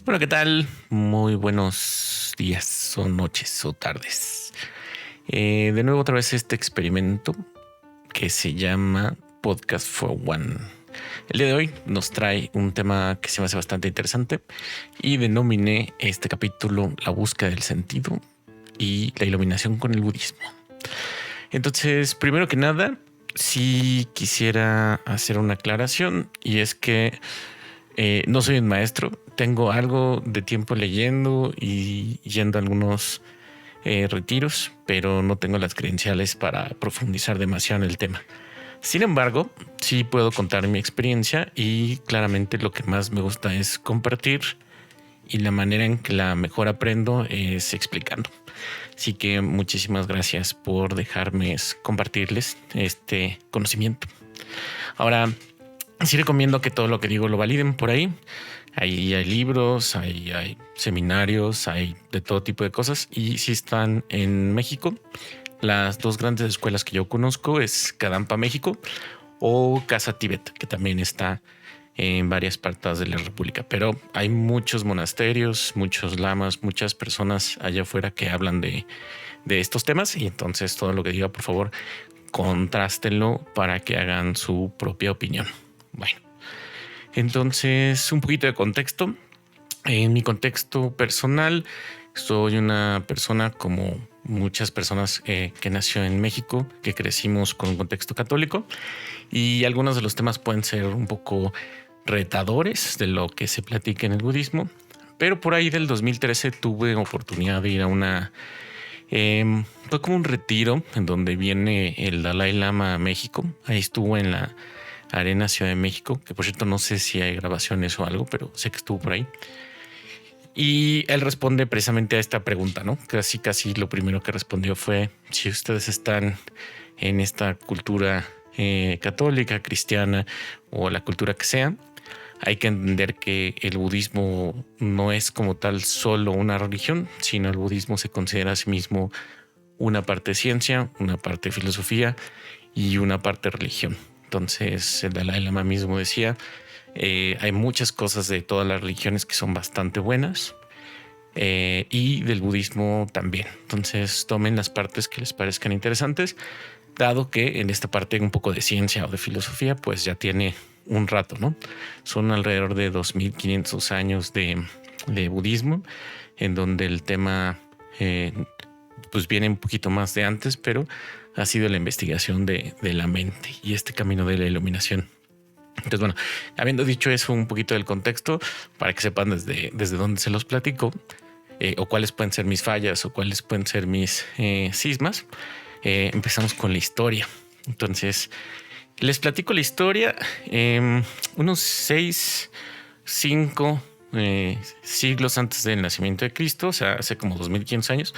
Bueno, ¿qué tal? Muy buenos días o noches o tardes. De nuevo otra vez este experimento que se llama Podcast for One. El día de hoy nos trae un tema que se me hace bastante interesante y denominé este capítulo La búsqueda del sentido y la iluminación con el budismo. Entonces, primero que nada, sí quisiera hacer una aclaración y es que no soy un maestro, tengo algo de tiempo leyendo y yendo a algunos retiros, pero no tengo las credenciales para profundizar demasiado en el tema. Sin embargo, sí puedo contar mi experiencia y claramente lo que más me gusta es compartir y la manera en que la mejor aprendo es explicando. Así que muchísimas gracias por dejarme compartirles este conocimiento. Ahora, sí recomiendo que todo lo que digo lo validen por ahí. Ahí hay libros, hay seminarios, hay de todo tipo de cosas. Y si están en México, las dos grandes escuelas que yo conozco es Kadampa México o Casa Tíbet, que también está en varias partes de la República. Pero hay muchos monasterios, muchos lamas, muchas personas allá afuera que hablan de estos temas. Y entonces todo lo que diga, por favor, contrástenlo para que hagan su propia opinión. Bueno, entonces un poquito de contexto. En mi contexto personal, soy una persona como muchas personas que nació en México, que crecimos con un contexto católico y algunos de los temas pueden ser un poco retadores de lo que se platica en el budismo, pero por ahí del 2013 tuve oportunidad de ir a fue como un retiro en donde viene el Dalai Lama a México. Ahí estuvo en la Arena Ciudad de México, que por cierto no sé si hay grabaciones o algo, pero sé que estuvo por ahí. Y él responde precisamente a esta pregunta, ¿no? Casi lo primero que respondió fue: si ustedes están en esta cultura católica, cristiana o la cultura que sea, hay que entender que el budismo no es como tal solo una religión, sino el budismo se considera a sí mismo una parte ciencia, una parte filosofía y una parte religión. Entonces el Dalai Lama mismo decía: hay muchas cosas de todas las religiones que son bastante buenas y del budismo también. Entonces tomen las partes que les parezcan interesantes, dado que en esta parte un poco de ciencia o de filosofía pues ya tiene un rato, ¿no? Son alrededor de 2500 años de budismo, en donde el tema pues viene un poquito más de antes, pero ha sido la investigación de la mente y este camino de la iluminación. Entonces, bueno, habiendo dicho eso, un poquito del contexto para que sepan desde dónde se los platico, o cuáles pueden ser mis fallas o cuáles pueden ser mis cismas, empezamos con la historia. Entonces, les platico la historia. Unos 5 siglos antes del nacimiento de Cristo, o sea, hace como 2500 años,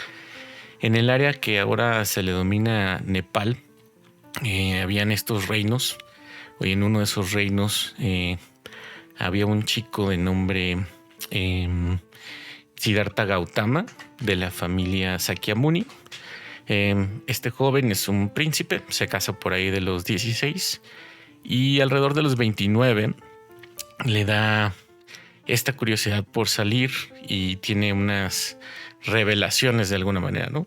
en el área que ahora se le denomina Nepal, habían estos reinos. Y en uno de esos reinos había un chico de nombre Siddhartha Gautama, de la familia Sakyamuni. Este joven es un príncipe, se casa por ahí de los 16 y alrededor de los 29 le da esta curiosidad por salir y tiene unas revelaciones de alguna manera, ¿no?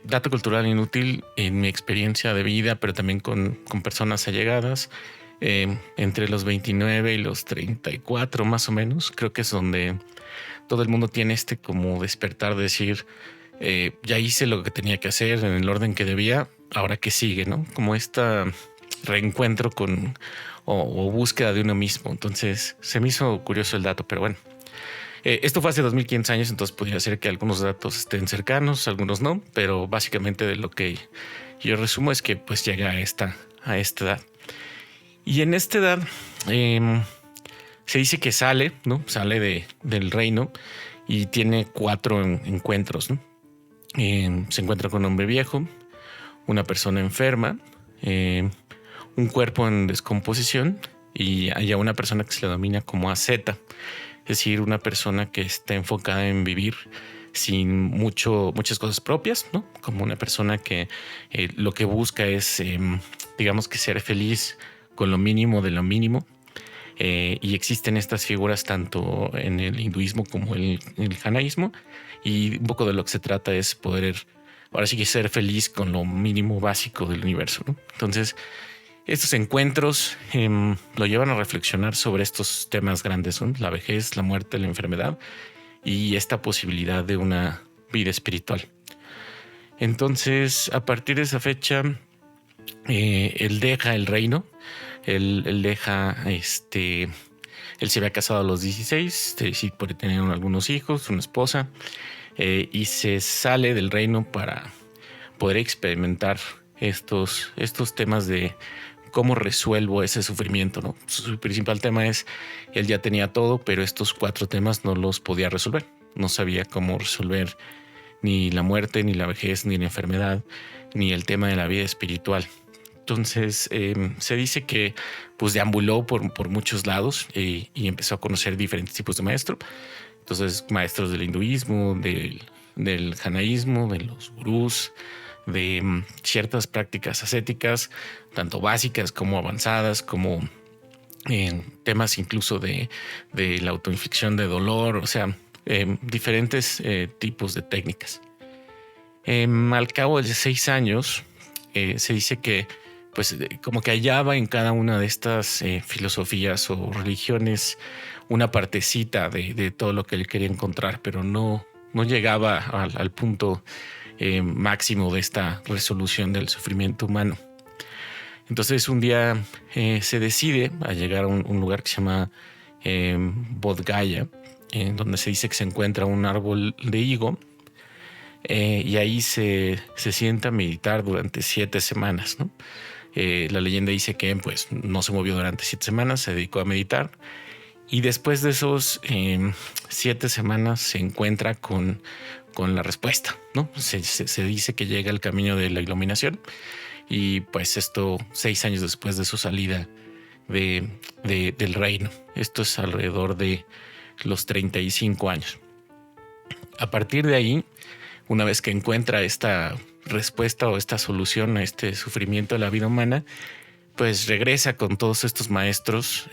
Dato cultural inútil en mi experiencia de vida, pero también con personas allegadas. Entre los 29 y los 34 más o menos, creo que es donde todo el mundo tiene como despertar de decir: ya hice lo que tenía que hacer en el orden que debía, ahora que sigue, ¿no? Como reencuentro con o búsqueda de uno mismo. Entonces se me hizo curioso el dato, pero bueno. Esto fue hace 2500 años, entonces podría ser que algunos datos estén cercanos, algunos no, pero básicamente de lo que yo resumo es que pues llega a esta edad. Y en esta edad se dice que sale, ¿no? Sale del reino y tiene 4 encuentros, ¿no? Se encuentra con un hombre viejo, una persona enferma, un cuerpo en descomposición y hay una persona que se le denomina como asceta. Es decir, una persona que está enfocada en vivir sin muchas cosas propias, ¿no? Como una persona que lo que busca es, digamos que ser feliz con lo mínimo de lo mínimo. Y existen estas figuras tanto en el hinduismo como en el janaísmo, y un poco de lo que se trata es poder, ahora sí que ser feliz con lo mínimo básico del universo, ¿no? Entonces, estos encuentros lo llevan a reflexionar sobre estos temas grandes, ¿no? La vejez, la muerte, la enfermedad y esta posibilidad de una vida espiritual. Entonces, a partir de esa fecha, él deja el reino, él deja, él se había casado a los 16, sí, por tener algunos hijos, una esposa, y se sale del reino para poder experimentar estos temas de cómo resuelvo ese sufrimiento, ¿no? Su principal tema es, él ya tenía todo, pero estos 4 temas no los podía resolver. No sabía cómo resolver ni la muerte, ni la vejez, ni la enfermedad, ni el tema de la vida espiritual. Entonces se dice que pues deambuló por muchos lados y empezó a conocer diferentes tipos de maestros. Entonces, maestros del hinduismo, del janaísmo, de los gurús, de ciertas prácticas ascéticas, tanto básicas como avanzadas, como temas incluso de la autoinflicción de dolor, o sea, diferentes tipos de técnicas. Al cabo de 6 años, se dice que pues como que hallaba en cada una de estas filosofías o religiones una partecita de todo lo que él quería encontrar, pero no llegaba al punto máximo de esta resolución del sufrimiento humano. Entonces un día se decide a llegar a un lugar que se llama Bodh Gaya, donde se dice que se encuentra un árbol de higo, y ahí se sienta a meditar durante 7 semanas, ¿no? La leyenda dice que pues no se movió durante 7 semanas, se dedicó a meditar, y después de esos 7 semanas se encuentra con la respuesta, ¿no? Se dice que llega al camino de la iluminación, y pues esto 6 años después de su salida del reino. Esto es alrededor de los 35 años. A partir de ahí, una vez que encuentra esta respuesta o esta solución a este sufrimiento de la vida humana, pues regresa con todos estos maestros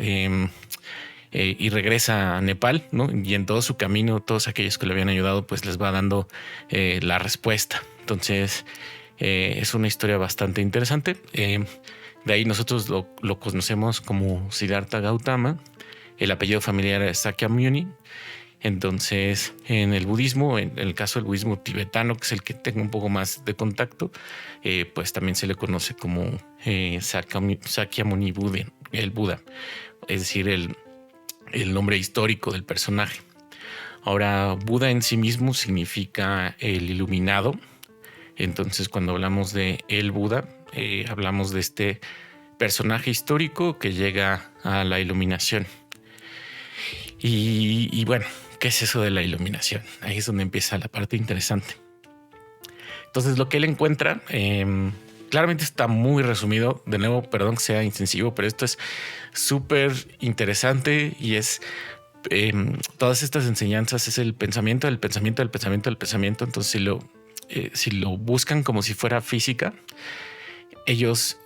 y regresa a Nepal, ¿no? Y en todo su camino, todos aquellos que le habían ayudado, pues les va dando la respuesta. Entonces, es una historia bastante interesante. De ahí nosotros lo conocemos como Siddhartha Gautama. El apellido familiar es Sakyamuni. Entonces, en el budismo, en el caso del budismo tibetano, que es el que tengo un poco más de contacto, pues también se le conoce como Sakyamuni Buda, el Buda, es decir, el nombre histórico del personaje. Ahora, Buda en sí mismo significa el iluminado. Entonces, cuando hablamos de el Buda, hablamos de este personaje histórico que llega a la iluminación. Y bueno, ¿qué es eso de la iluminación? Ahí es donde empieza la parte interesante. Entonces, lo que él encuentra, claramente está muy resumido. De nuevo, perdón que sea intensivo, pero esto es súper interesante y es todas estas enseñanzas, es el pensamiento del pensamiento del pensamiento del pensamiento. Entonces, si lo buscan como si fuera física, ellos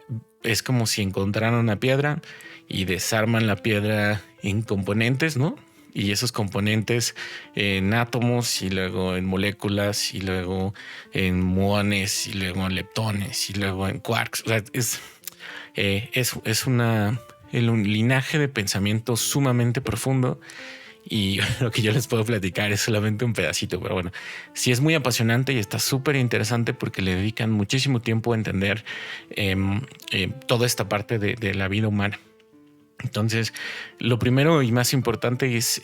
es como si encontraran una piedra y desarman la piedra en componentes, ¿no? Y esos componentes en átomos y luego en moléculas y luego en muones y luego en leptones y luego en quarks. O sea, es un linaje de pensamiento sumamente profundo, y lo que yo les puedo platicar es solamente un pedacito, pero bueno, sí es muy apasionante y está súper interesante porque le dedican muchísimo tiempo a entender toda esta parte de la vida humana. Entonces, lo primero y más importante es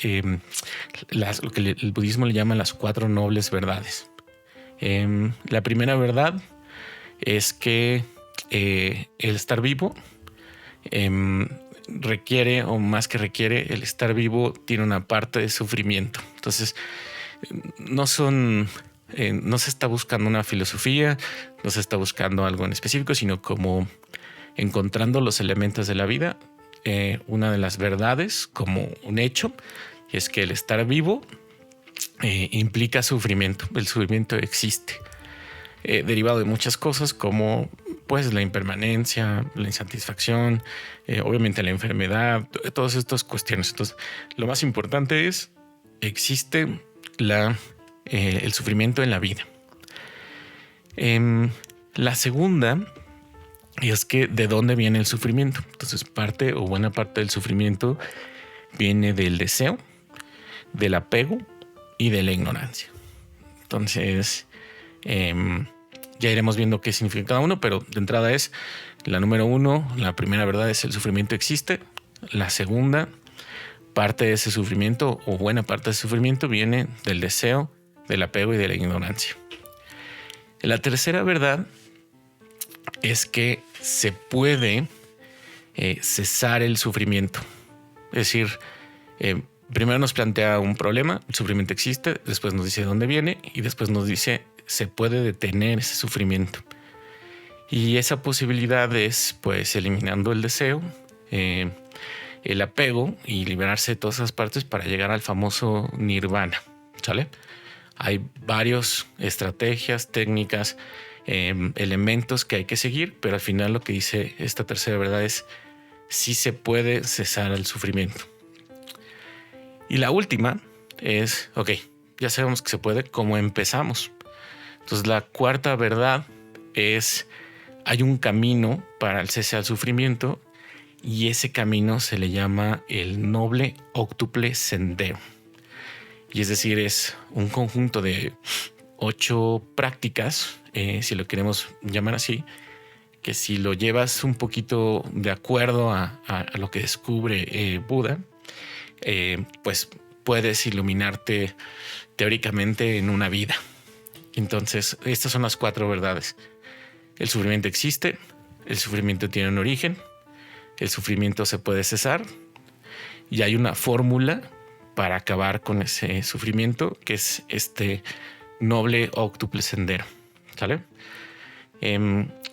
lo que el budismo le llama las 4 nobles verdades. La primera verdad es que el estar vivo requiere, o más que requiere, el estar vivo tiene una parte de sufrimiento. Entonces, no se está buscando una filosofía, no se está buscando algo en específico, sino como encontrando los elementos de la vida. Una de las verdades como un hecho es que el estar vivo implica sufrimiento. El sufrimiento existe, derivado de muchas cosas como pues la impermanencia, la insatisfacción, obviamente la enfermedad, todas estas cuestiones. Entonces, lo más importante es, existe el sufrimiento en la vida. La segunda es que ¿de dónde viene el sufrimiento? Entonces, parte o buena parte del sufrimiento viene del deseo, del apego y de la ignorancia. Entonces, ya iremos viendo qué significa cada uno, pero de entrada es la número 1, la primera verdad es el sufrimiento existe. La segunda, parte de ese sufrimiento o buena parte de ese sufrimiento viene del deseo, del apego y de la ignorancia. La tercera verdad es que se puede cesar el sufrimiento. Es decir, primero nos plantea un problema, el sufrimiento existe, después nos dice de dónde viene y después nos dice se puede detener ese sufrimiento. Y esa posibilidad es pues eliminando el deseo, el apego y liberarse de todas esas partes para llegar al famoso nirvana, ¿sale? Hay varias estrategias, técnicas, elementos que hay que seguir, pero al final lo que dice esta tercera verdad es sí se puede cesar el sufrimiento. Y la última es, ok, ya sabemos que se puede, ¿cómo empezamos? Entonces la cuarta verdad es, hay un camino para el cese al sufrimiento y ese camino se le llama el noble óctuple sendero. Y es decir, es un conjunto de 8 prácticas, si lo queremos llamar así, que si lo llevas un poquito de acuerdo a lo que descubre Buda, pues puedes iluminarte teóricamente en una vida. Entonces, estas son las 4 verdades. El sufrimiento existe, el sufrimiento tiene un origen, el sufrimiento se puede cesar y hay una fórmula para acabar con ese sufrimiento, que es este noble óctuple sendero, ¿sale?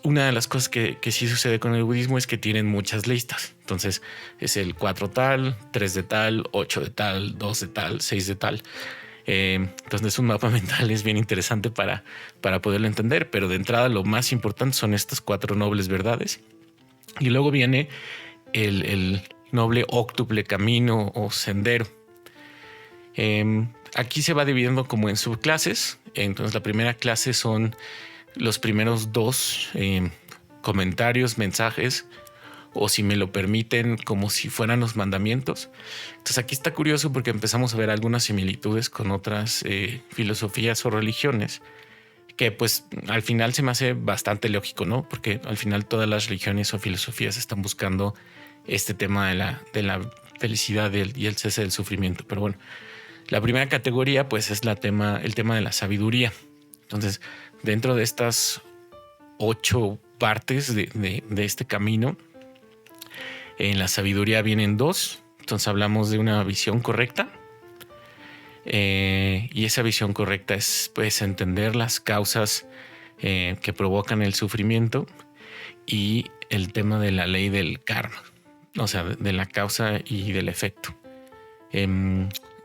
Una de las cosas que sí sucede con el budismo es que tienen muchas listas. Entonces es el 4 tal, 3 de tal, 8 de tal, 2 de tal, 6 de tal. Entonces un mapa mental es bien interesante para poderlo entender, pero de entrada lo más importante son estas 4 nobles verdades. Y luego viene el noble óctuple camino o sendero. Aquí se va dividiendo como en subclases. Entonces la primera clase son los primeros 2 comentarios, mensajes, o si me lo permiten, como si fueran los mandamientos. Entonces aquí está curioso porque empezamos a ver algunas similitudes con otras filosofías o religiones, que pues al final se me hace bastante lógico, ¿no? Porque al final todas las religiones o filosofías están buscando este tema de la felicidad y el cese del sufrimiento. Pero bueno, la primera categoría pues es el tema de la sabiduría. Entonces, dentro de estas 8 partes de este camino, en la sabiduría vienen 2. Entonces hablamos de una visión correcta. Y esa visión correcta es pues entender las causas que provocan el sufrimiento y el tema de la ley del karma. O sea, de la causa y del efecto.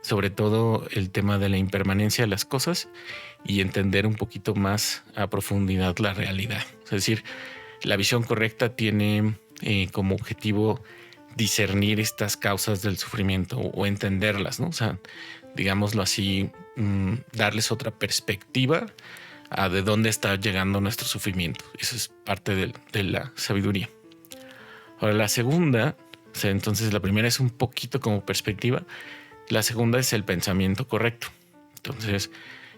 Sobre todo el tema de la impermanencia de las cosas y entender un poquito más a profundidad la realidad. Es decir, la visión correcta tiene como objetivo discernir estas causas del sufrimiento o entenderlas, ¿no? O sea, digámoslo así, darles otra perspectiva a de dónde está llegando nuestro sufrimiento. Eso es parte de la sabiduría. Ahora, la segunda, o sea, entonces la primera es un poquito como perspectiva. La segunda es el pensamiento correcto. Entonces,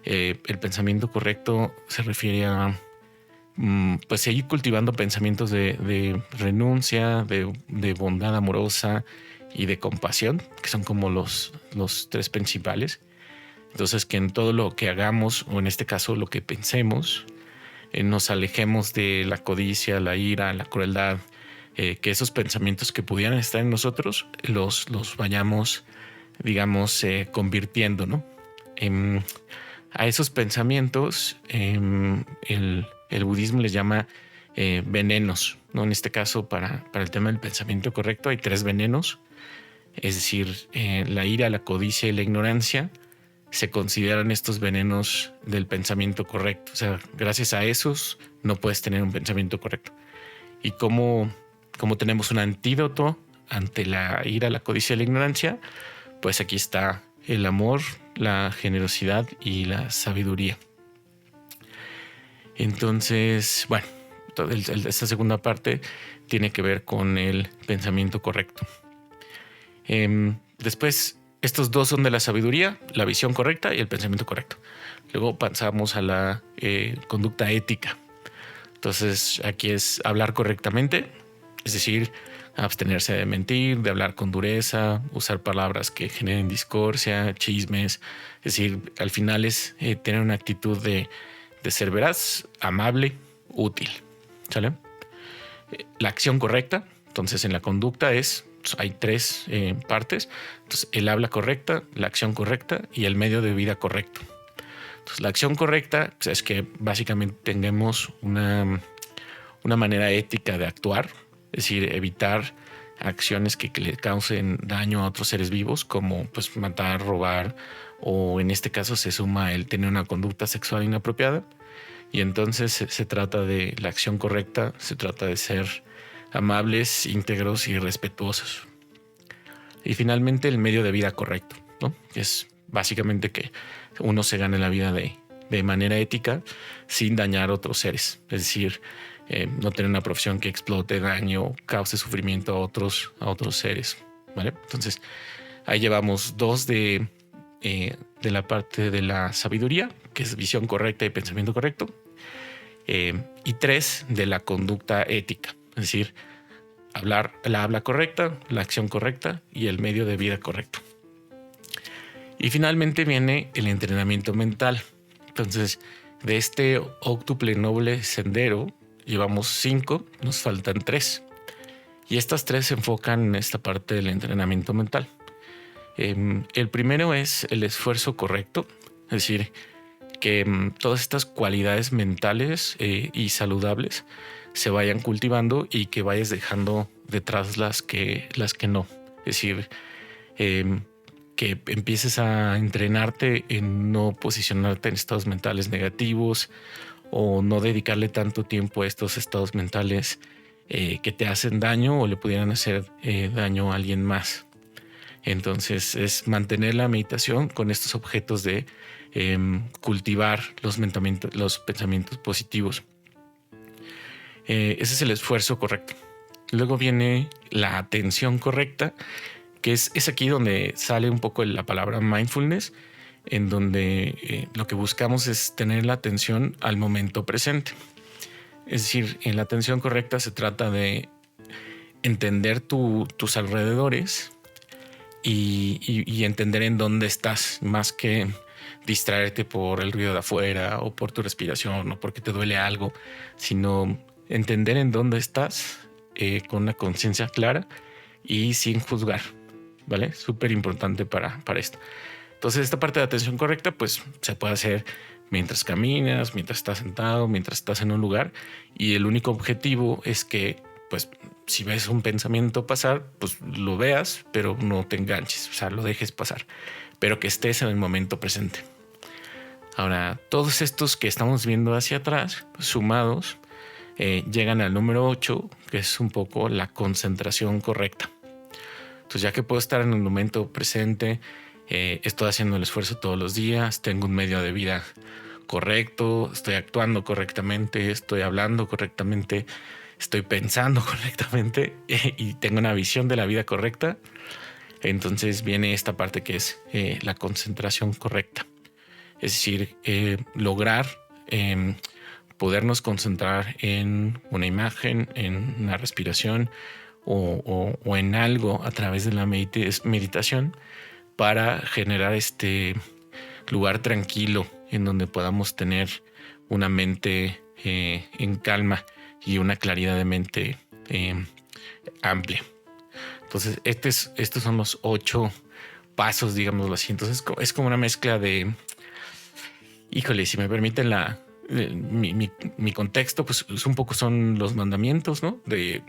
el pensamiento correcto se refiere a pues seguir cultivando pensamientos de renuncia, de bondad amorosa y de compasión, que son como los 3 principales. Entonces, que en todo lo que hagamos, o en este caso lo que pensemos, nos alejemos de la codicia, la ira, la crueldad, que esos pensamientos que pudieran estar en nosotros los vayamos, digamos, convirtiendo, ¿no? A esos pensamientos el budismo les llama venenos, ¿no? En este caso, para el tema del pensamiento correcto, hay 3 venenos, es decir, la ira, la codicia y la ignorancia se consideran estos venenos del pensamiento correcto. O sea, gracias a esos no puedes tener un pensamiento correcto. Y como tenemos un antídoto ante la ira, la codicia y la ignorancia, pues aquí está el amor, la generosidad y la sabiduría. Entonces, bueno, esta segunda parte tiene que ver con el pensamiento correcto. Después, estos dos son de la sabiduría, la visión correcta y el pensamiento correcto. Luego pasamos a la conducta ética. Entonces, aquí es hablar correctamente, es decir, abstenerse de mentir, de hablar con dureza, usar palabras que generen discordia, chismes. Es decir, al final es tener una actitud de ser veraz, amable, útil. ¿Sale? La acción correcta, entonces en la conducta hay tres partes. Entonces, el habla correcta, la acción correcta y el medio de vida correcto. Entonces, la acción correcta pues, es que básicamente tengamos una manera ética de actuar, es decir, evitar acciones que le causen daño a otros seres vivos, como pues matar, robar, o en este caso se suma el tener una conducta sexual inapropiada. Y entonces se trata de la acción correcta, se trata de ser amables, íntegros y respetuosos. Y finalmente el medio de vida correcto, ¿no? Que es básicamente que uno se gane la vida de manera ética sin dañar a otros seres. Es decir, no tener una profesión que explote, daño, cause sufrimiento a otros seres, ¿vale? Entonces, ahí llevamos dos de la parte de la sabiduría, que es visión correcta y pensamiento correcto, y tres de la conducta ética, es decir, la habla correcta, la acción correcta y el medio de vida correcto. Y finalmente viene el entrenamiento mental. Entonces, de este óctuple noble sendero llevamos 5, nos faltan 3. Y estas 3 se enfocan en esta parte del entrenamiento mental. El primero es el esfuerzo correcto, es decir, que todas estas cualidades mentales y saludables se vayan cultivando y que vayas dejando detrás las que no. Es decir, que empieces a entrenarte en no posicionarte en estados mentales negativos o no dedicarle tanto tiempo a estos estados mentales que te hacen daño o le pudieran hacer daño a alguien más. Entonces es mantener la meditación con estos objetos de cultivar los pensamientos positivos. Ese es el esfuerzo correcto. Luego viene la atención correcta, que es aquí donde sale un poco la palabra mindfulness, en donde lo que buscamos es tener la atención al momento presente. Es decir, en la atención correcta se trata de entender tus alrededores y entender en dónde estás, más que distraerte por el ruido de afuera o por tu respiración o porque te duele algo, sino entender en dónde estás con una conciencia clara y sin juzgar, ¿vale? Súper importante para esto. Entonces, esta parte de atención correcta, pues se puede hacer mientras caminas, mientras estás sentado, mientras estás en un lugar, y el único objetivo es que, pues, si ves un pensamiento pasar, pues lo veas, pero no te enganches, o sea, lo dejes pasar, pero que estés en el momento presente. Ahora, todos estos que estamos viendo hacia atrás, sumados, llegan al número 8, que es un poco la concentración correcta. Entonces, ya que puedo estar en el momento presente, estoy haciendo el esfuerzo todos los días, tengo un medio de vida correcto, estoy actuando correctamente, estoy hablando correctamente, estoy pensando correctamente y tengo una visión de la vida correcta. Entonces viene esta parte que es la concentración correcta. Es decir, lograr podernos concentrar en una imagen, en una respiración o en algo a través de la meditación para generar este lugar tranquilo en donde podamos tener una mente en calma y una claridad de mente amplia. Entonces, estos son los 8 pasos, digámoslo así. Entonces, es como una mezcla de... Híjole, si me permiten mi contexto, pues un poco son los mandamientos, ¿no? De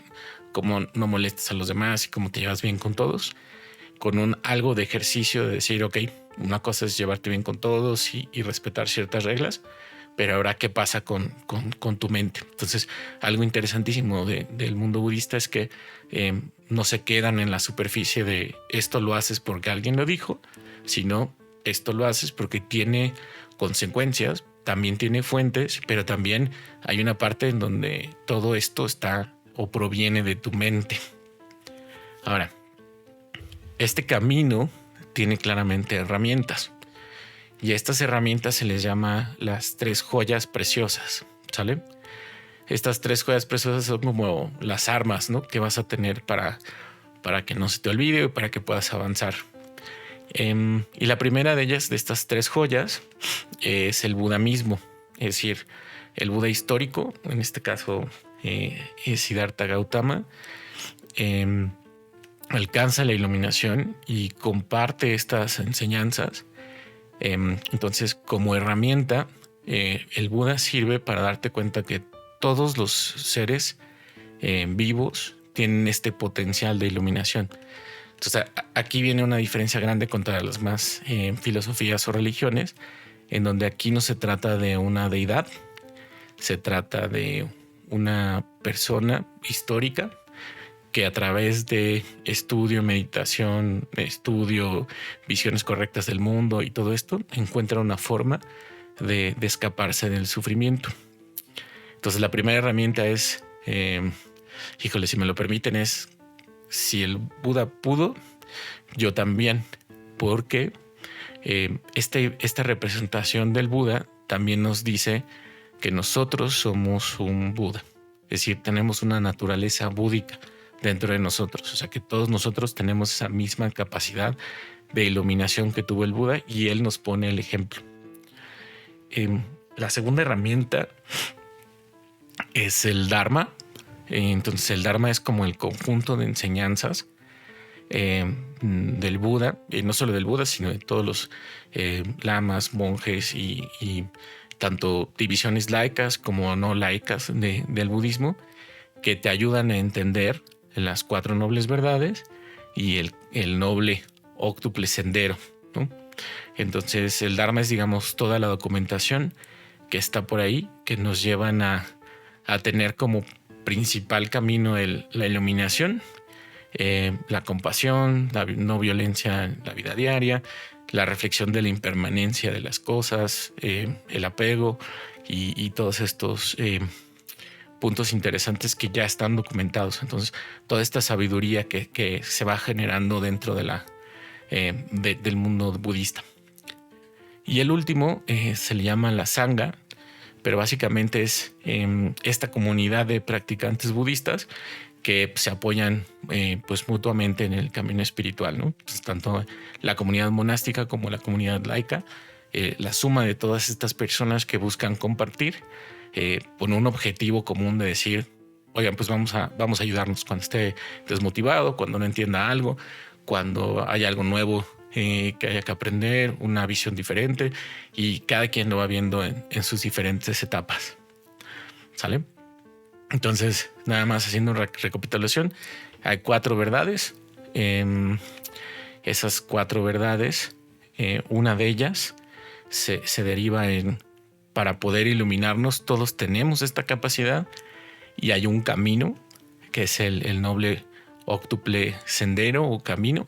cómo no molestes a los demás y cómo te llevas bien con todos, con algo de ejercicio de decir, ok, una cosa es llevarte bien con todos y respetar ciertas reglas, pero ahora qué pasa con tu mente. Entonces, algo interesantísimo del mundo budista es que no se quedan en la superficie de esto lo haces porque alguien lo dijo, sino esto lo haces porque tiene consecuencias, también tiene fuentes, pero también hay una parte en donde todo esto está o proviene de tu mente. Ahora, este camino tiene claramente herramientas y a estas herramientas se les llama las 3 joyas preciosas, ¿sale? Estas 3 joyas preciosas son como las armas, ¿no?, que vas a tener para que no se te olvide o para que puedas avanzar. Y la primera de ellas, de estas 3 joyas, es el Buda mismo, es decir, el Buda histórico, en este caso es Siddhartha Gautama. Alcanza la iluminación y comparte estas enseñanzas. Entonces, como herramienta, el Buda sirve para darte cuenta que todos los seres vivos tienen este potencial de iluminación. Entonces, aquí viene una diferencia grande contra las más filosofías o religiones, en donde aquí no se trata de una deidad, se trata de una persona histórica que a través de estudio, meditación, visiones correctas del mundo y todo esto, encuentra una forma de escaparse del sufrimiento. Entonces, la primera herramienta es, híjole, si me lo permiten, es si el Buda pudo, yo también, porque esta representación del Buda también nos dice que nosotros somos un Buda, es decir, tenemos una naturaleza búdica dentro de nosotros, o sea que todos nosotros tenemos esa misma capacidad de iluminación que tuvo el Buda y él nos pone el ejemplo. La segunda herramienta es el Dharma. Entonces el Dharma es como el conjunto de enseñanzas del Buda, no solo del Buda, sino de todos los lamas, monjes y tanto divisiones laicas como no laicas del budismo, que te ayudan a entender las 4 nobles verdades y el noble óctuple sendero, ¿no? Entonces el Dharma es, digamos, toda la documentación que está por ahí, que nos llevan a tener como principal camino la iluminación, la compasión, la no violencia en la vida diaria, la reflexión de la impermanencia de las cosas, el apego y todos estos puntos interesantes que ya están documentados. Entonces, toda esta sabiduría que se va generando dentro de del mundo budista. Y el último se le llama la Sangha, pero básicamente es esta comunidad de practicantes budistas que se apoyan pues mutuamente en el camino espiritual, ¿no? Pues tanto la comunidad monástica como la comunidad laica, la suma de todas estas personas que buscan compartir con un objetivo común de decir, oigan, pues vamos a ayudarnos cuando esté desmotivado, cuando no entienda algo, cuando haya algo nuevo que haya que aprender, una visión diferente, y cada quien lo va viendo en sus diferentes etapas. ¿Sale? Entonces, nada más haciendo una recapitulación, hay 4 verdades. Esas 4 verdades, una de ellas se deriva en, para poder iluminarnos, todos tenemos esta capacidad y hay un camino que es el noble óctuple sendero o camino,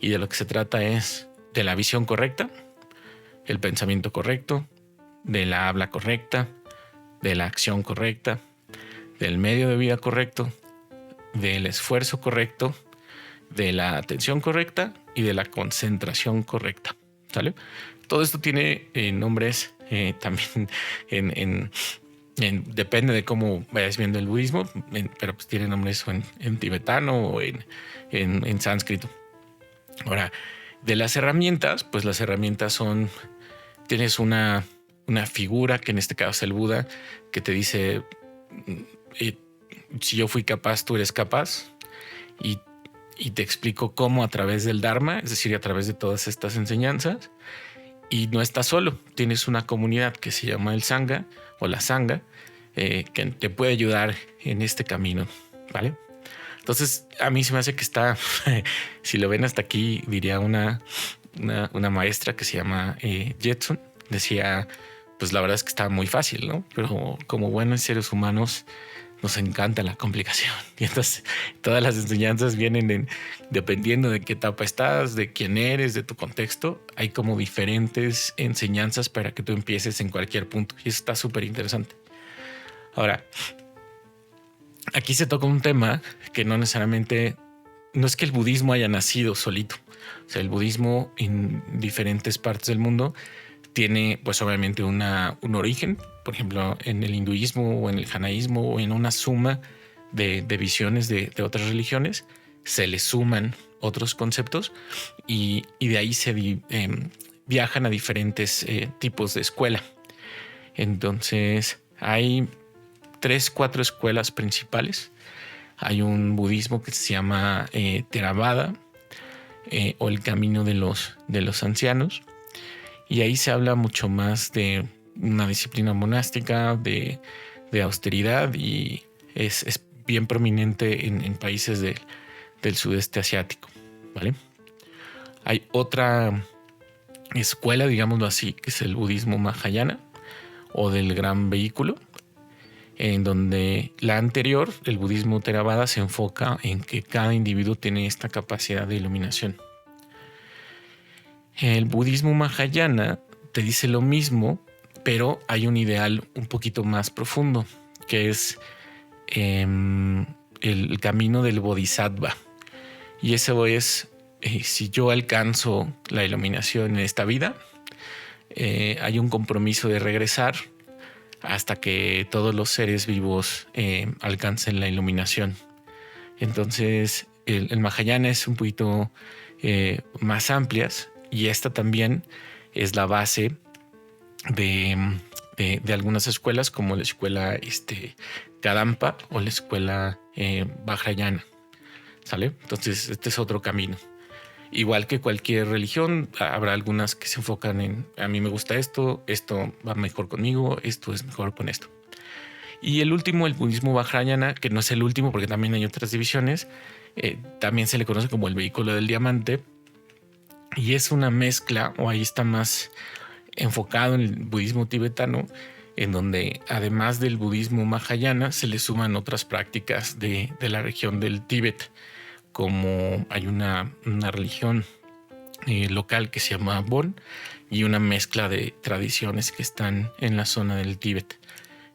y de lo que se trata es de la visión correcta, el pensamiento correcto, de la habla correcta, de la acción correcta, del medio de vida correcto, del esfuerzo correcto, de la atención correcta y de la concentración correcta. ¿Sale? Todo esto tiene nombres también depende de cómo vayas viendo el budismo, pero pues tiene nombres en tibetano o en sánscrito. Ahora, de las herramientas, pues las herramientas son, tienes una figura que en este caso es el Buda, que te dice, si yo fui capaz, tú eres capaz, y te explico cómo a través del Dharma, es decir, a través de todas estas enseñanzas. Y no estás solo, tienes una comunidad que se llama el Sangha o la Sangha, que te puede ayudar en este camino, ¿vale? Entonces, a mí se me hace que está, si lo ven hasta aquí, diría una una maestra que se llama Jetson, decía, pues la verdad es que estaba muy fácil, ¿no? Pero como buenos seres humanos nos encanta la complicación. Y entonces todas las enseñanzas vienen dependiendo de qué etapa estás, de quién eres, de tu contexto. Hay como diferentes enseñanzas para que tú empieces en cualquier punto. Y eso está súper interesante. Ahora, aquí se toca un tema que no necesariamente, no es que el budismo haya nacido solito. O sea, el budismo en diferentes partes del mundo tiene pues obviamente un origen, por ejemplo, en el hinduismo o en el janaísmo o en una suma de visiones de otras religiones, se le suman otros conceptos y de ahí se viajan a diferentes tipos de escuela. Entonces hay 3-4 escuelas principales. Hay un budismo que se llama Theravada o el camino de los ancianos. Y ahí se habla mucho más de una disciplina monástica, de austeridad y es bien prominente en países del sudeste asiático, ¿vale? Hay otra escuela, digámoslo así, que es el budismo Mahayana o del gran vehículo, en donde la anterior, el budismo Theravada, se enfoca en que cada individuo tiene esta capacidad de iluminación. El budismo Mahayana te dice lo mismo, pero hay un ideal un poquito más profundo, que es el camino del bodhisattva. Y eso es, si yo alcanzo la iluminación en esta vida, hay un compromiso de regresar hasta que todos los seres vivos alcancen la iluminación. Entonces, el Mahayana es un poquito más amplias. Y esta también es la base de algunas escuelas como la escuela Kadampa o la escuela Vajrayana, ¿sale? Entonces este es otro camino. Igual que cualquier religión, habrá algunas que se enfocan en a mí me gusta esto va mejor conmigo, esto es mejor con esto. Y el último, el budismo Vajrayana, que no es el último porque también hay otras divisiones, también se le conoce como el vehículo del diamante. Y es una mezcla, o ahí está más enfocado en el budismo tibetano, en donde además del budismo Mahayana se le suman otras prácticas de la región del Tíbet, como hay una religión local que se llama Bon y una mezcla de tradiciones que están en la zona del Tíbet.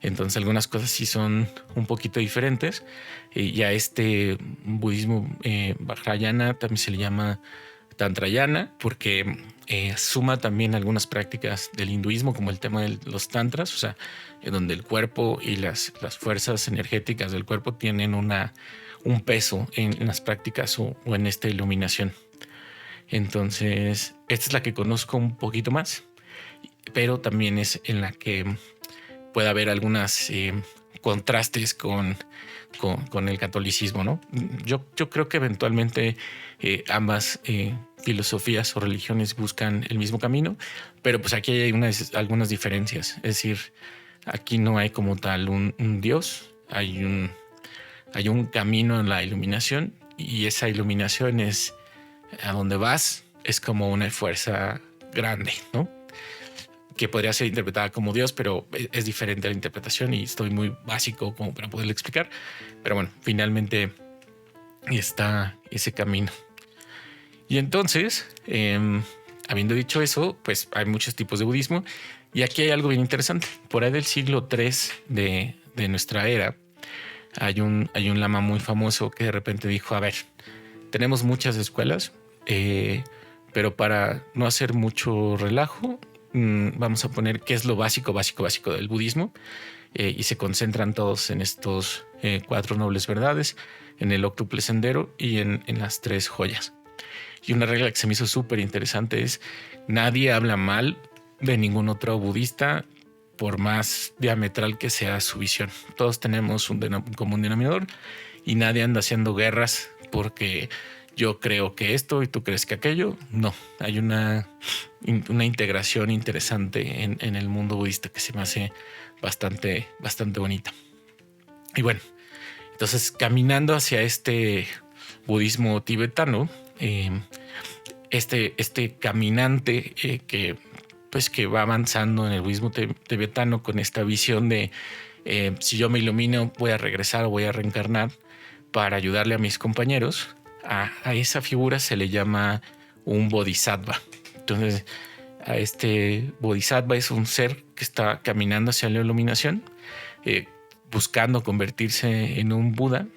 Entonces algunas cosas sí son un poquito diferentes y a este budismo Vajrayana también se le llama Tantrayana, porque suma también algunas prácticas del hinduismo, como el tema de los tantras, o sea, en donde el cuerpo y las fuerzas energéticas del cuerpo tienen un peso en las prácticas o en esta iluminación. Entonces, esta es la que conozco un poquito más, pero también es en la que puede haber algunas contrastes con el catolicismo, ¿no? Yo creo que eventualmente ambas filosofías o religiones buscan el mismo camino, pero pues aquí hay algunas diferencias. Es decir, aquí no hay como tal un Dios, hay un camino en la iluminación y esa iluminación es a donde vas, es como una fuerza grande, ¿no? Que podría ser interpretada como Dios, pero es diferente la interpretación y estoy muy básico como para poderlo explicar. Pero bueno, finalmente está ese camino. Y entonces, habiendo dicho eso, pues hay muchos tipos de budismo y aquí hay algo bien interesante. Por ahí del siglo III de nuestra era, hay un lama muy famoso que de repente dijo, a ver, tenemos muchas escuelas, pero para no hacer mucho relajo, vamos a poner qué es lo básico del budismo y se concentran todos en estos 4 nobles verdades, en el óctuple sendero y en las 3 joyas. Y una regla que se me hizo súper interesante es nadie habla mal de ningún otro budista por más diametral que sea su visión. Todos tenemos un común denominador y nadie anda haciendo guerras porque yo creo que esto y tú crees que aquello. No, hay una integración interesante en el mundo budista que se me hace bastante bonita. Y bueno, entonces caminando hacia este budismo tibetano, este caminante que va avanzando en el budismo tibetano con esta visión de si yo me ilumino voy a regresar o voy a reencarnar para ayudarle a mis compañeros. A esa figura se le llama un bodhisattva. Entonces, a este bodhisattva es un ser que está caminando hacia la iluminación, buscando convertirse en un Buda,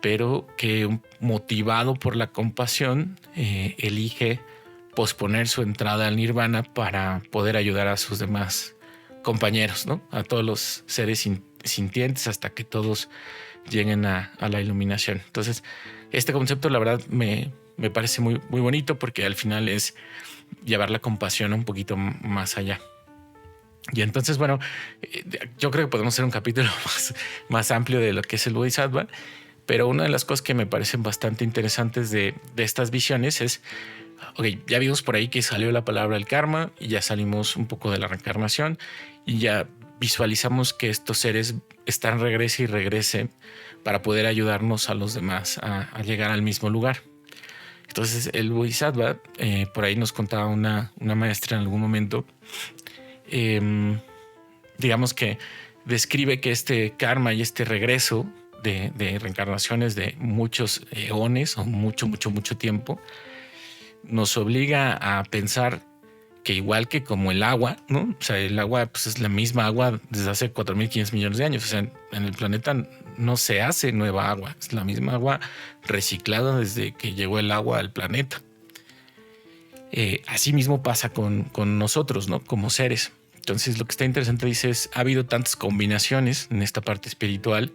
pero que motivado por la compasión elige posponer su entrada al nirvana para poder ayudar a sus demás compañeros, ¿no? A todos los seres sintientes hasta que todos lleguen a la iluminación. Entonces, este concepto, la verdad, me parece muy, muy bonito porque al final es llevar la compasión un poquito más allá. Y entonces, bueno, yo creo que podemos hacer un capítulo más amplio de lo que es el Bodhisattva, pero una de las cosas que me parecen bastante interesantes de estas visiones es, ok, ya vimos por ahí que salió la palabra del karma y ya salimos un poco de la reencarnación y ya visualizamos que estos seres están regrese y regrese para poder ayudarnos a los demás a llegar al mismo lugar. Entonces el Bodhisattva, por ahí nos contaba una maestra en algún momento, digamos que describe que este karma y este regreso de reencarnaciones de muchos eones o mucho tiempo nos obliga a pensar que igual que como el agua, ¿no? O sea, el agua pues, es la misma agua desde hace 4.500 millones de años. O sea, en el planeta no se hace nueva agua. Es la misma agua reciclada desde que llegó el agua al planeta. Así mismo pasa con nosotros, ¿no? Como seres. Entonces, lo que está interesante, dice, es ha habido tantas combinaciones en esta parte espiritual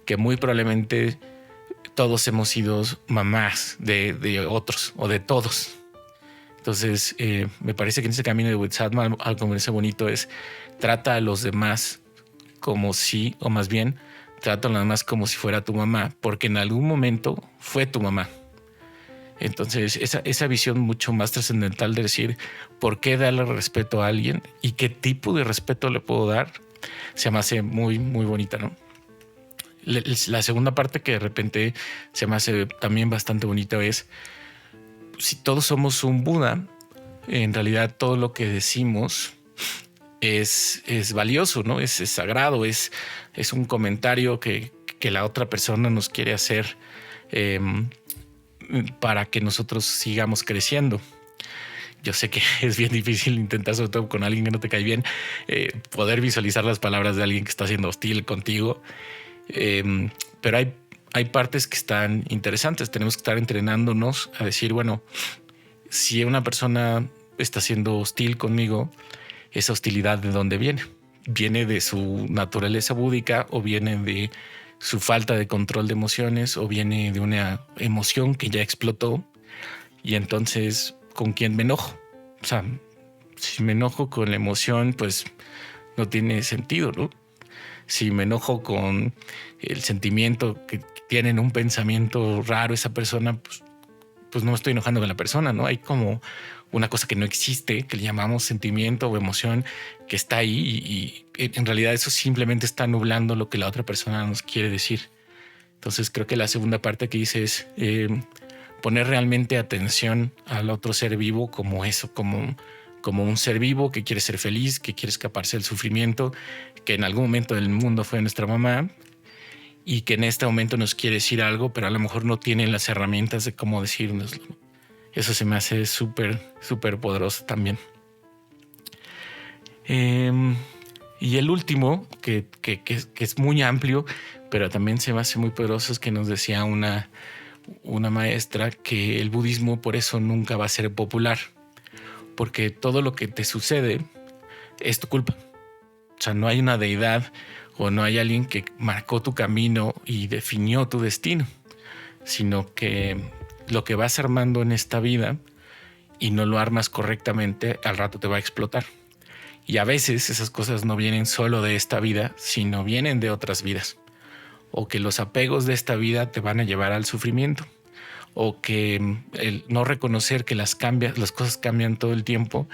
que muy probablemente todos hemos sido mamás de otros o de todos. Entonces, me parece que en ese camino de Bodhisattva algo que me parece bonito es trata a los demás como si, o más bien, trata a los demás como si fuera tu mamá, porque en algún momento fue tu mamá. Entonces, esa visión mucho más trascendental de decir por qué darle respeto a alguien y qué tipo de respeto le puedo dar, se me hace muy, muy bonita, ¿no? La segunda parte que de repente se me hace también bastante bonita es si todos somos un Buda, en realidad todo lo que decimos es valioso, ¿no? Es sagrado, es un comentario que la otra persona nos quiere hacer para que nosotros sigamos creciendo. Yo sé que es bien difícil intentar, sobre todo con alguien que no te cae bien, poder visualizar las palabras de alguien que está siendo hostil contigo. Pero hay partes que están interesantes. Tenemos que estar entrenándonos a decir, bueno, si una persona está siendo hostil conmigo, esa hostilidad ¿de dónde viene? ¿Viene de su naturaleza búdica o viene de su falta de control de emociones o viene de una emoción que ya explotó? Y entonces, ¿con quién me enojo? O sea, si me enojo con la emoción, pues no tiene sentido, ¿no? Si me enojo con el sentimiento que tiene un pensamiento raro esa persona, pues no me estoy enojando con la persona, ¿no? Hay como una cosa que no existe, que le llamamos sentimiento o emoción, que está ahí y en realidad eso simplemente está nublando lo que la otra persona nos quiere decir. Entonces creo que la segunda parte que dice es poner realmente atención al otro ser vivo como eso, como un ser vivo que quiere ser feliz, que quiere escaparse del sufrimiento, que en algún momento del mundo fue nuestra mamá y que en este momento nos quiere decir algo, pero a lo mejor no tiene las herramientas de cómo decírnoslo. Eso se me hace súper, súper poderoso también. Y el último, que es muy amplio, pero también se me hace muy poderoso, es que nos decía una maestra que el budismo por eso nunca va a ser popular, porque todo lo que te sucede es tu culpa. O sea, no hay una deidad o no hay alguien que marcó tu camino y definió tu destino, sino que lo que vas armando en esta vida y no lo armas correctamente, al rato te va a explotar. Y a veces esas cosas no vienen solo de esta vida, sino vienen de otras vidas. O que los apegos de esta vida te van a llevar al sufrimiento. O que el no reconocer que las cosas cambian todo el tiempo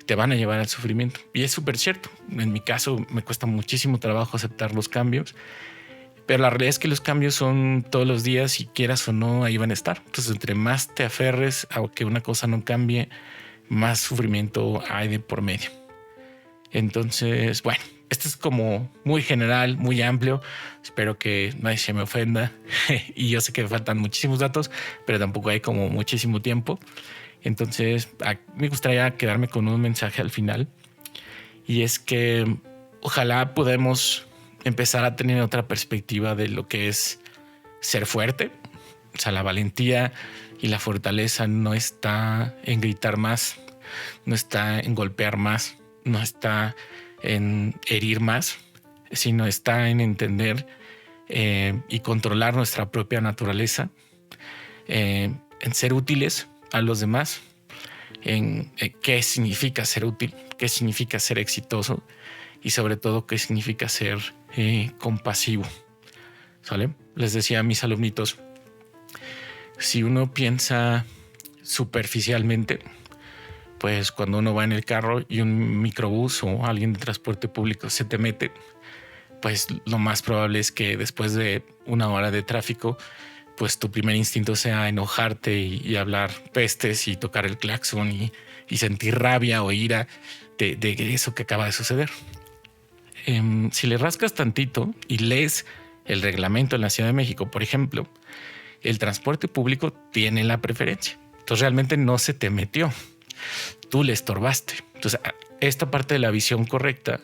te van a llevar al sufrimiento. Y es súper cierto. En mi caso me cuesta muchísimo trabajo aceptar los cambios, Pero la realidad es que los cambios son todos los días y quieras o no, ahí van a estar. Entonces, entre más te aferres a que una cosa no cambie, más sufrimiento hay de por medio. Entonces, bueno, esto es como muy general, muy amplio. Espero que nadie se me ofenda. Y yo sé que me faltan muchísimos datos, pero tampoco hay como muchísimo tiempo. Entonces, me gustaría quedarme con un mensaje al final. Y es que ojalá podamos empezar a tener otra perspectiva de lo que es ser fuerte. O sea, la valentía y la fortaleza no está en gritar más, no está en golpear más, no está en herir más, sino está en entender y controlar nuestra propia naturaleza, en ser útiles a los demás, en qué significa ser útil, qué significa ser exitoso y sobre todo qué significa ser compasivo. ¿Sale? Les decía a mis alumnitos, si uno piensa superficialmente, pues cuando uno va en el carro y un microbús o alguien de transporte público se te mete, pues lo más probable es que después de una hora de tráfico, pues tu primer instinto sea enojarte y hablar pestes y tocar el claxon y sentir rabia o ira de eso que acaba de suceder. Si le rascas tantito y lees el reglamento en la Ciudad de México, por ejemplo, el transporte público tiene la preferencia. Entonces realmente no se te metió. Tú le estorbaste. Entonces esta parte de la visión correcta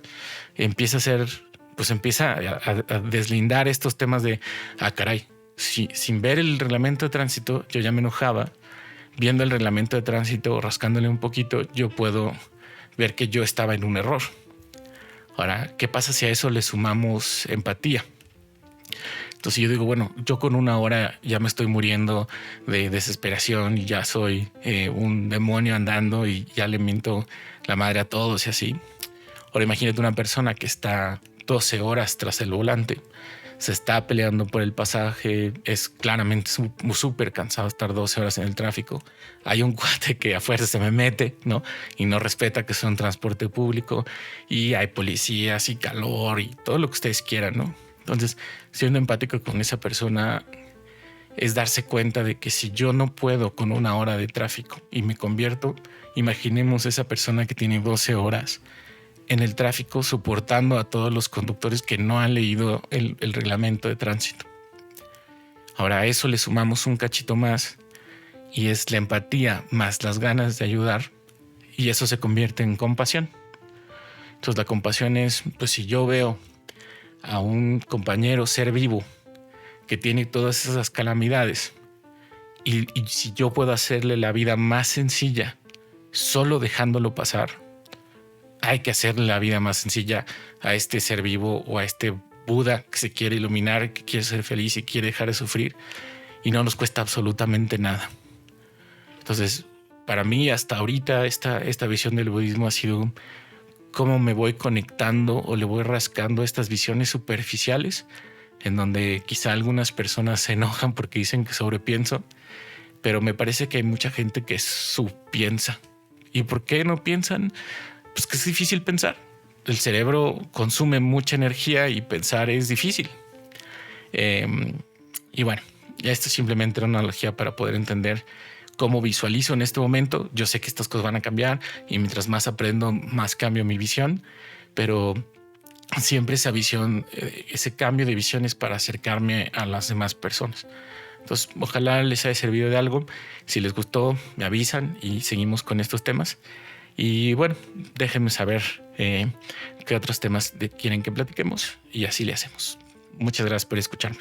empieza a ser, pues empieza a deslindar estos temas de, caray, sin ver el reglamento de tránsito, yo ya me enojaba. Viendo el reglamento de tránsito, rascándole un poquito, yo puedo ver que yo estaba en un error. Ahora, ¿qué pasa si a eso le sumamos empatía? Entonces yo digo, bueno, yo con una hora ya me estoy muriendo de desesperación y ya soy un demonio andando y ya le miento la madre a todos y así. Ahora imagínate una persona que está 12 horas tras el volante, se está peleando por el pasaje, es claramente súper cansado estar 12 horas en el tráfico. Hay un cuate que a fuerza se me mete, ¿no? Y no respeta que es un transporte público y hay policías y calor y todo lo que ustedes quieran, ¿no? Entonces, siendo empático con esa persona es darse cuenta de que si yo no puedo con una hora de tráfico y me convierto, imaginemos esa persona que tiene 12 horas en el tráfico soportando a todos los conductores que no han leído el reglamento de tránsito. Ahora a eso le sumamos un cachito más y es la empatía más las ganas de ayudar y eso se convierte en compasión. Entonces la compasión es, pues si yo veo a un compañero ser vivo que tiene todas esas calamidades y si yo puedo hacerle la vida más sencilla solo dejándolo pasar, hay que hacerle la vida más sencilla a este ser vivo o a este Buda que se quiere iluminar, que quiere ser feliz y quiere dejar de sufrir y no nos cuesta absolutamente nada. Entonces, para mí hasta ahorita esta visión del budismo ha sido cómo me voy conectando o le voy rascando estas visiones superficiales en donde quizá algunas personas se enojan porque dicen que sobrepienso, pero me parece que hay mucha gente que subpiensa. ¿Y por qué no piensan? Pues que es difícil pensar. El cerebro consume mucha energía y pensar es difícil. Y bueno, ya esto simplemente era una analogía para poder entender cómo visualizo en este momento. Yo sé que estas cosas van a cambiar y mientras más aprendo, más cambio mi visión, pero siempre esa visión, ese cambio de visión es para acercarme a las demás personas. Entonces, ojalá les haya servido de algo. Si les gustó, me avisan y seguimos con estos temas. Y bueno, déjenme saber qué otros temas quieren que platiquemos y así le hacemos. Muchas gracias por escucharme.